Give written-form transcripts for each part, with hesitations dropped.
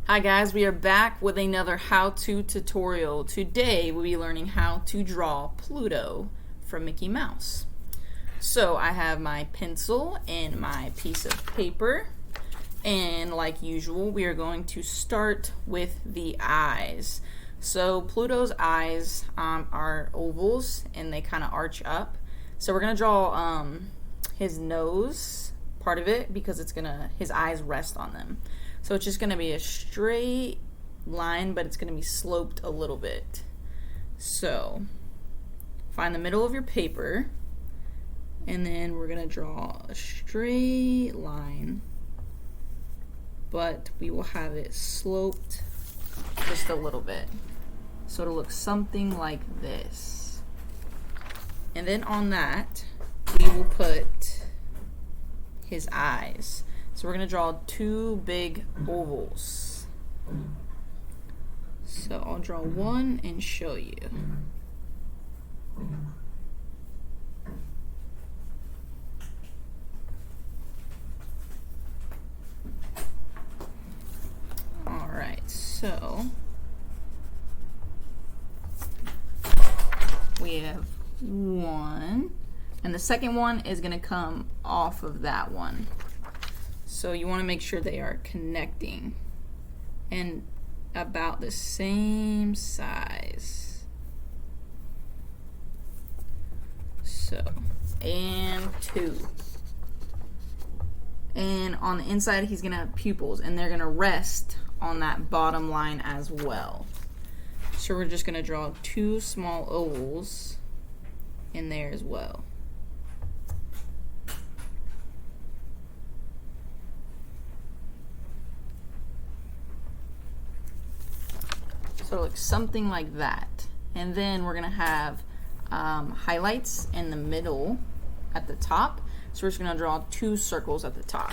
Hi guys, we are back with another how-to tutorial. Today we'll be learning how to draw Pluto from Mickey Mouse. So I have my pencil and my piece of paper, and like usual we are going to start with the eyes. So Pluto's eyes are ovals and they kind of arch up. So we're going to draw his nose, part of it, because his eyes rest on them. So it's just going to be a straight line, but it's going to be sloped a little bit. So find the middle of your paper, and then we're going to draw a straight line, but we will have it sloped just a little bit. So it'll look something like this. And then on that, we will put his eyes. So we're going to draw two big ovals. So I'll draw one and show you. Alright, so we have one, and the second one is going to come off of that one. So you want to make sure they are connecting and about the same size. So, and two. And on the inside he's going to have pupils, and they're going to rest on that bottom line as well. So we're just going to draw two small ovals in there as well. So it looks something like that. And then we're going to have highlights in the middle at the top. So we're just going to draw two circles at the top.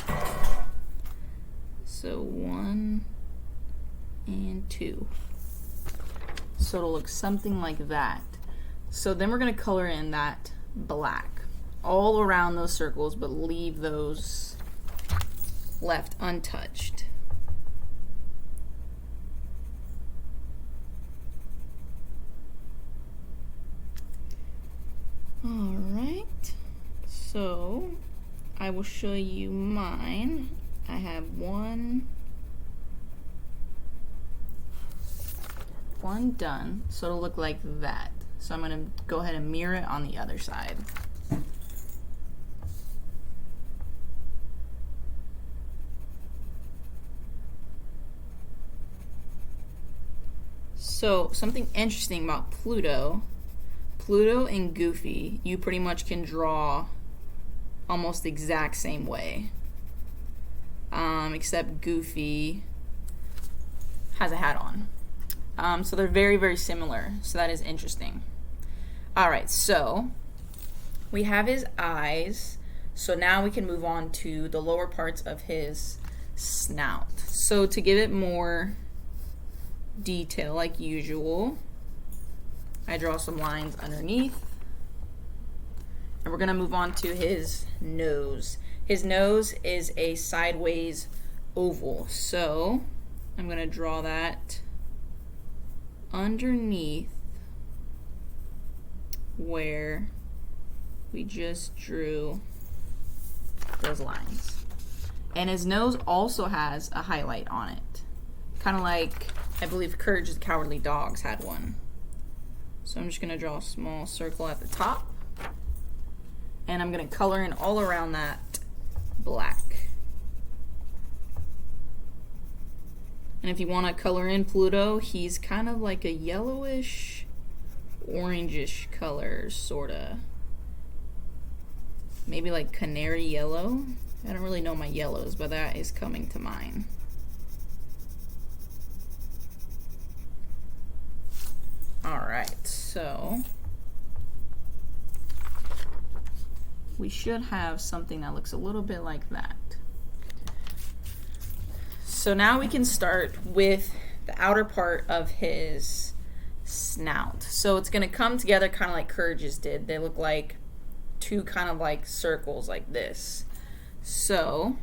So one and two. So it'll look something like that. So then we're going to color in that black all around those circles, but leave those left untouched. Alright, so I will show you mine. I have one done, so it'll look like that. So I'm going to go ahead and mirror it on the other side. So something interesting about Pluto and Goofy, you pretty much can draw almost the exact same way, except Goofy has a hat on. So they're very, very similar, so that is interesting. Alright, so we have his eyes, so now we can move on to the lower parts of his snout. So to give it more detail, like usual, I draw some lines underneath, and we're going to move on to his nose. His nose is a sideways oval, so I'm going to draw that underneath where we just drew those lines. And his nose also has a highlight on it, kind of like I believe Courage the Cowardly Dogs had one. So I'm just going to draw a small circle at the top, and I'm going to color in all around that black. And if you want to color in Pluto, he's kind of like a yellowish, orangish color, sorta. Maybe like canary yellow. I don't really know my yellows, but that is coming to mind. Alright, so we should have something that looks a little bit like that. So now we can start with the outer part of his snout. So it's going to come together kind of like Courage's did. They look like two kind of like circles like this. So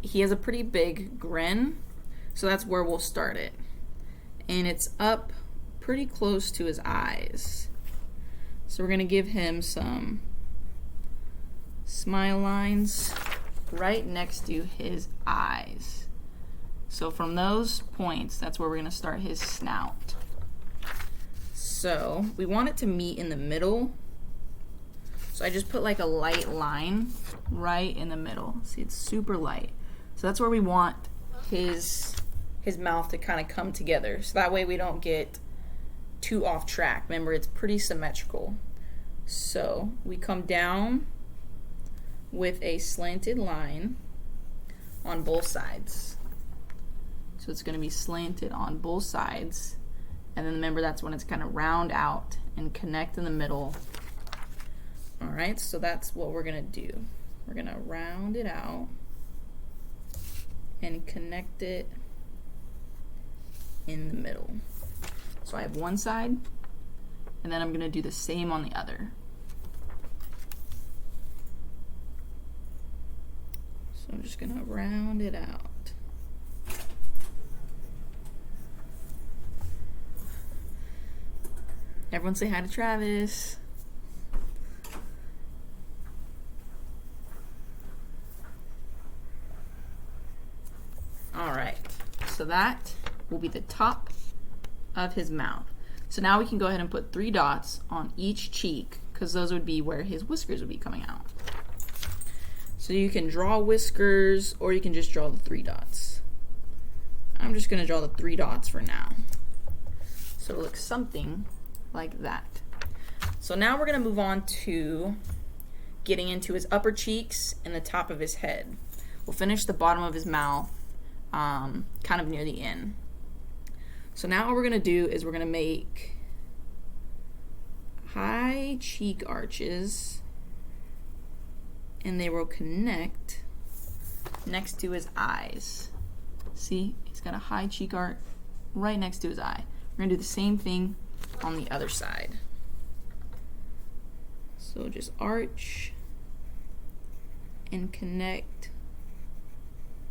He has a pretty big grin, so that's where we'll start it. And it's up pretty close to his eyes. So we're going to give him some smile lines right next to his eyes. So from those points, that's where we're going to start his snout. So we want it to meet in the middle. So I just put like a light line right in the middle. See, it's super light. So that's where we want his mouth to kind of come together. So that way we don't get too off track. Remember, it's pretty symmetrical. So we come down with a slanted line on both sides. So it's going to be slanted on both sides. And then remember, that's when it's kind of round out and connect in the middle. All right, so that's what we're going to do. We're going to round it out and connect it in the middle. So I have one side, and then I'm going to do the same on the other. So I'm just going to round it out. Everyone say hi to Travis. All right, so that will be the top of his mouth. So now we can go ahead and put 3 dots on each cheek, because those would be where his whiskers would be coming out. So you can draw whiskers, or you can just draw the 3 dots. I'm just going to draw the 3 dots for now. So it looks something like that. So now we're going to move on to getting into his upper cheeks and the top of his head. We'll finish the bottom of his mouth kind of near the end. So now what we're going to do is we're going to make high cheek arches, and they will connect next to his eyes. See, he's got a high cheek arch right next to his eye. We're going to do the same thing on the other side. So just arch and connect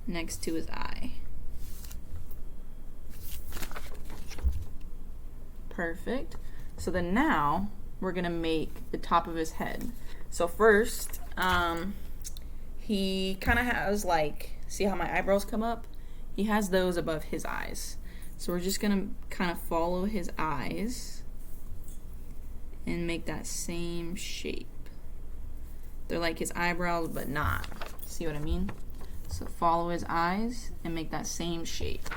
next to his eye. Perfect. So then now we're gonna make the top of his head. So first, he kind of has like, see how my eyebrows come up? He has those above his eyes. So we're just gonna kind of follow his eyes and make that same shape. They're like his eyebrows, but not. See what I mean? So follow his eyes and make that same shape,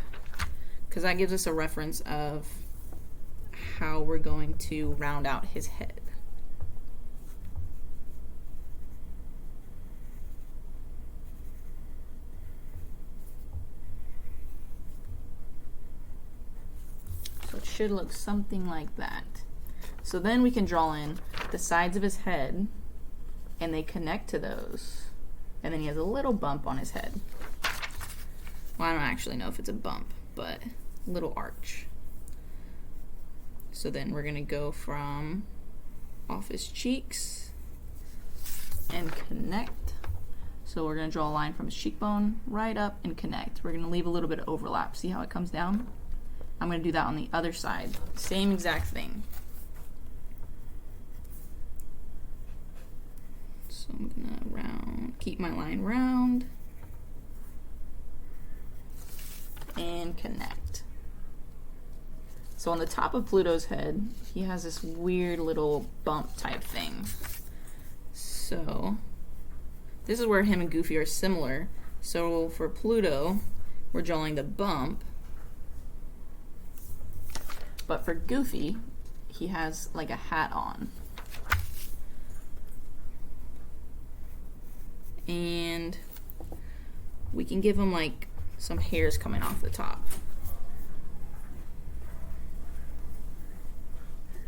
because that gives us a reference of how we're going to round out his head. So it should look something like that. So then we can draw in the sides of his head, and they connect to those. And then he has a little bump on his head. Well, I don't actually know if it's a bump, but a little arch. So then we're going to go from off his cheeks and connect. So we're going to draw a line from his cheekbone right up and connect. We're going to leave a little bit of overlap. See how it comes down? I'm going to do that on the other side. Same exact thing. So I'm gonna keep my line round and connect. So on the top of Pluto's head, he has this weird little bump type thing. So this is where him and Goofy are similar. So for Pluto, we're drawing the bump. But for Goofy, he has like a hat on. And we can give him like some hairs coming off the top.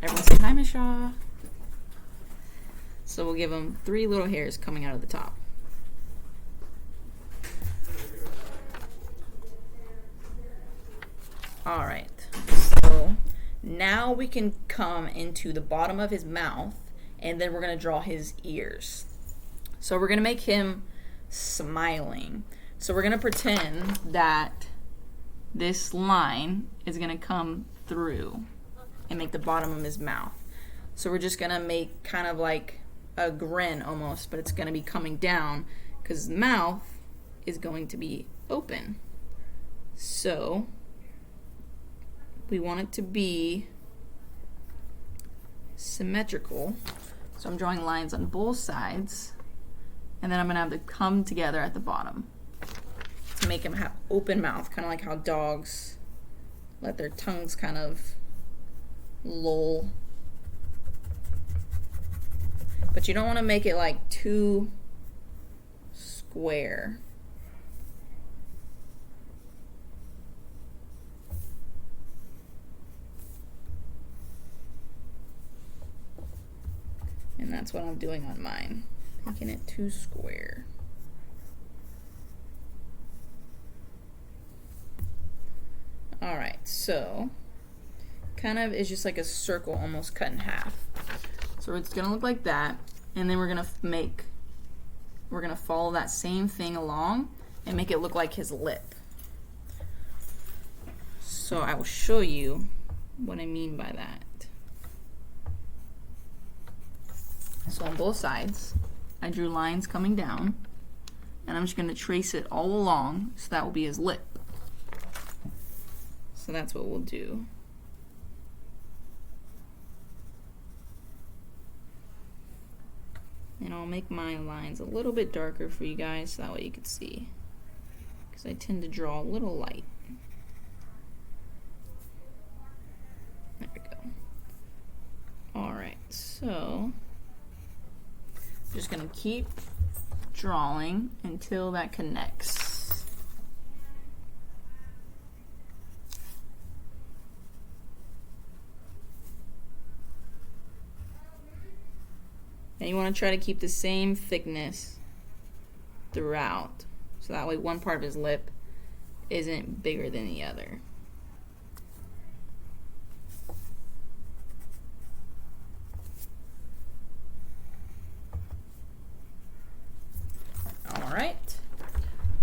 Everyone say hi, Miss Shaw. So we'll give him 3 little hairs coming out of the top. All right, so now we can come into the bottom of his mouth, and then we're going to draw his ears. So we're going to make him smiling. So we're gonna pretend that this line is gonna come through and make the bottom of his mouth. So we're just gonna make kind of like a grin almost, but it's gonna be coming down because his mouth is going to be open. So we want it to be symmetrical. So I'm drawing lines on both sides, and then I'm gonna have to come together at the bottom to make him have open mouth, kind of like how dogs let their tongues kind of loll. But you don't want to make it like too square. And that's what I'm doing on mine, making it too square. Alright, so kind of is just like a circle almost cut in half. So it's gonna look like that, and then we're gonna follow that same thing along and make it look like his lip. So I will show you what I mean by that. So on both sides, I drew lines coming down, and I'm just going to trace it all along, so that will be his lip. So that's what we'll do. And I'll make my lines a little bit darker for you guys, so that way you can see, because I tend to draw a little light. There we go. Alright, so I'm just going to keep drawing until that connects. And you want to try to keep the same thickness throughout, so that way one part of his lip isn't bigger than the other. Alright,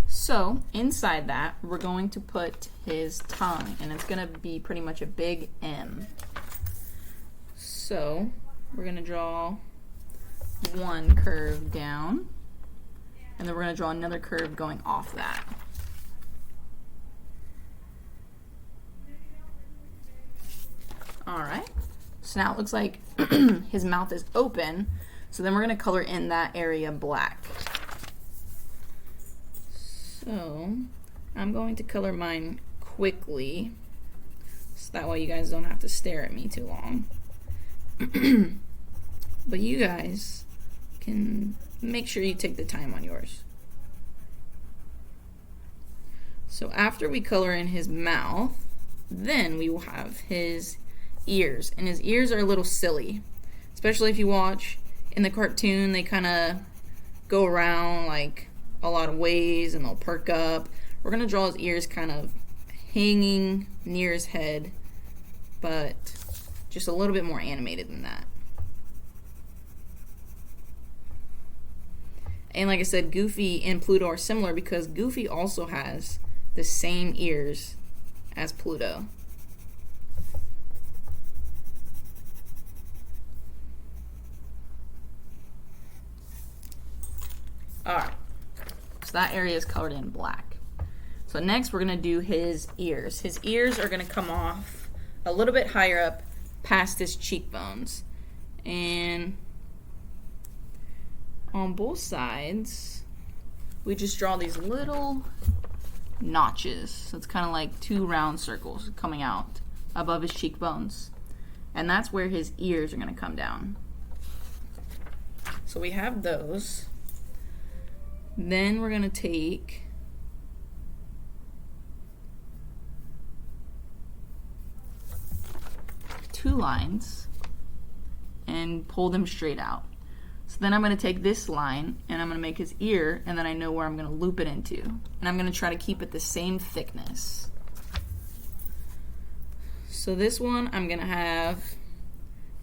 so inside that we're going to put his tongue, and it's going to be pretty much a big M. So we're going to draw one curve down, and then we're going to draw another curve going off that. Alright, so now it looks like his mouth is open, so then we're going to color in that area black. So I'm going to color mine quickly, so that way you guys don't have to stare at me too long. But you guys can make sure you take the time on yours. So after we color in his mouth, then we will have his ears. And his ears are a little silly, especially if you watch in the cartoon, they kind of go around like a lot of ways and they'll perk up. We're going to draw his ears kind of hanging near his head, but just a little bit more animated than that. And like I said, Goofy and Pluto are similar because Goofy also has the same ears as Pluto. Alright, so that area is colored in black. So next we're going to do his ears. His ears are going to come off a little bit higher up past his cheekbones. And on both sides, we just draw these little notches. So it's kind of like two round circles coming out above his cheekbones. And that's where his ears are going to come down. So we have those. Then we're going to take two lines and pull them straight out. So then I'm going to take this line and I'm going to make his ear, and then I know where I'm going to loop it into. And I'm going to try to keep it the same thickness. So this one I'm going to have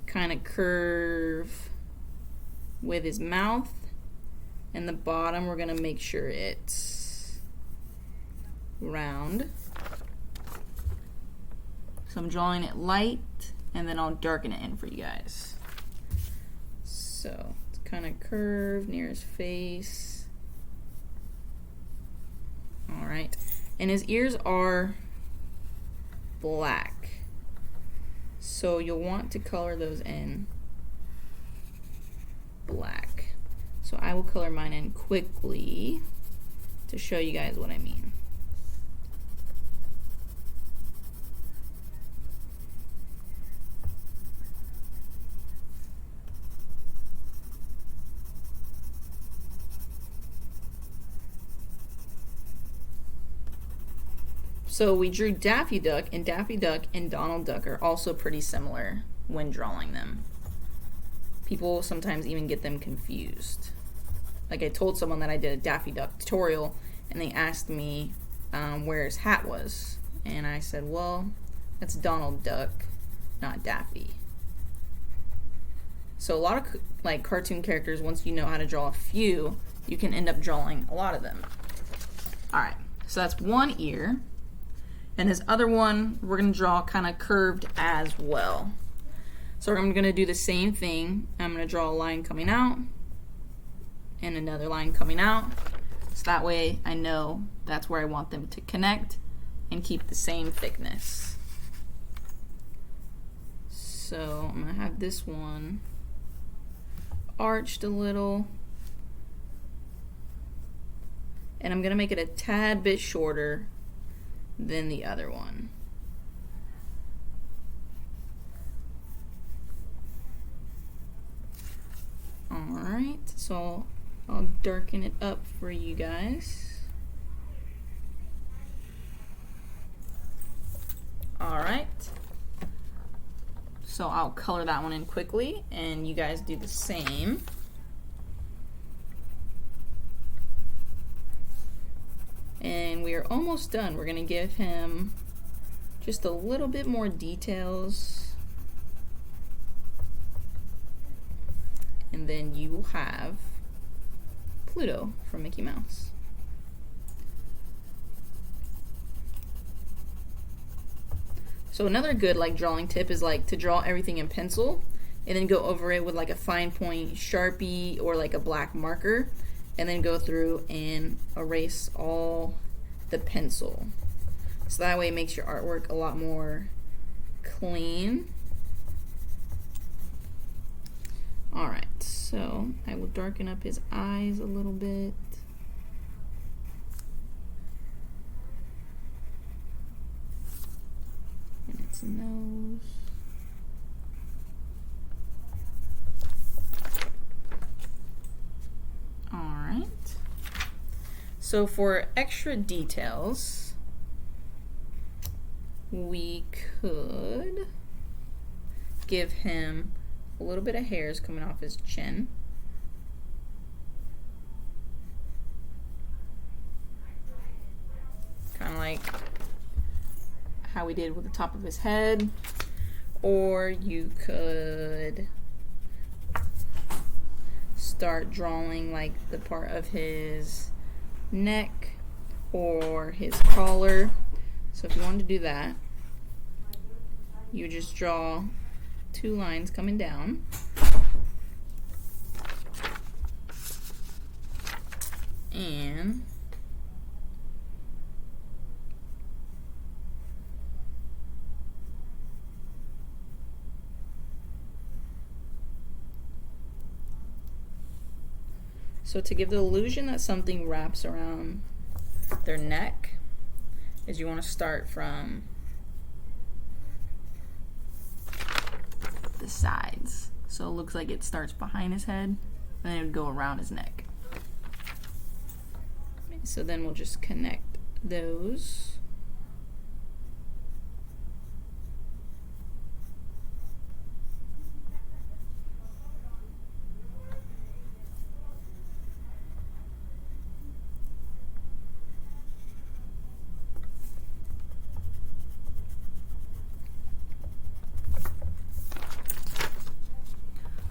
kind of curve with his mouth, and the bottom we're going to make sure it's round. So I'm drawing it light, and then I'll darken it in for you guys. So it's kind of curved near his face. All right, and his ears are black. So you'll want to color those in black. So I will color mine in quickly to show you guys what I mean. So we drew Daffy Duck and Donald Duck are also pretty similar when drawing them. People sometimes even get them confused. Like I told someone that I did a Daffy Duck tutorial and they asked me where his hat was. And I said, well, that's Donald Duck, not Daffy. So a lot of like cartoon characters, once you know how to draw a few, you can end up drawing a lot of them. All right, so that's one ear. And his other one, we're going to draw kind of curved as well. So I'm going to do the same thing. I'm going to draw a line coming out and another line coming out. So that way I know that's where I want them to connect and keep the same thickness. So I'm going to have this one arched a little. And I'm going to make it a tad bit shorter than the other one. Alright, so I'll darken it up for you guys. Alright, so I'll color that one in quickly and you guys do the same. And we are almost done. We're going to give him just a little bit more details. And then you will have Pluto from Mickey Mouse. So another good like drawing tip is like to draw everything in pencil and then go over it with like a fine point Sharpie or like a black marker. And then go through and erase all the pencil. So that way it makes your artwork a lot more clean. Alright, so I will darken up his eyes a little bit. And its nose. Alright, so for extra details, we could give him a little bit of hairs coming off his chin. Kind of like how we did with the top of his head. Or you could start drawing like the part of his neck or his collar. So if you want to do that, you just draw two lines coming down. And so to give the illusion that something wraps around their neck, is you want to start from the sides. So it looks like it starts behind his head, and then it would go around his neck. So then we'll just connect those.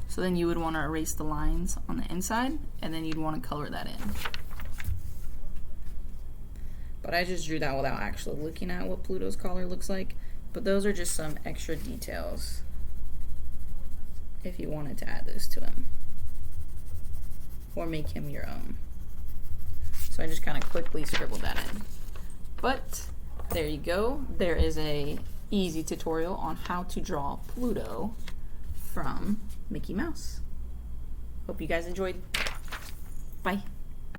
So then you would want to erase the lines on the inside, and then you'd want to color that in. but I just drew that without actually looking at what Pluto's collar looks like. But those are just some extra details if you wanted to add those to him or make him your own. So I just kind of quickly scribbled that in. But there you go. There is a easy tutorial on how to draw Pluto from Mickey Mouse. Hope you guys enjoyed. Bye.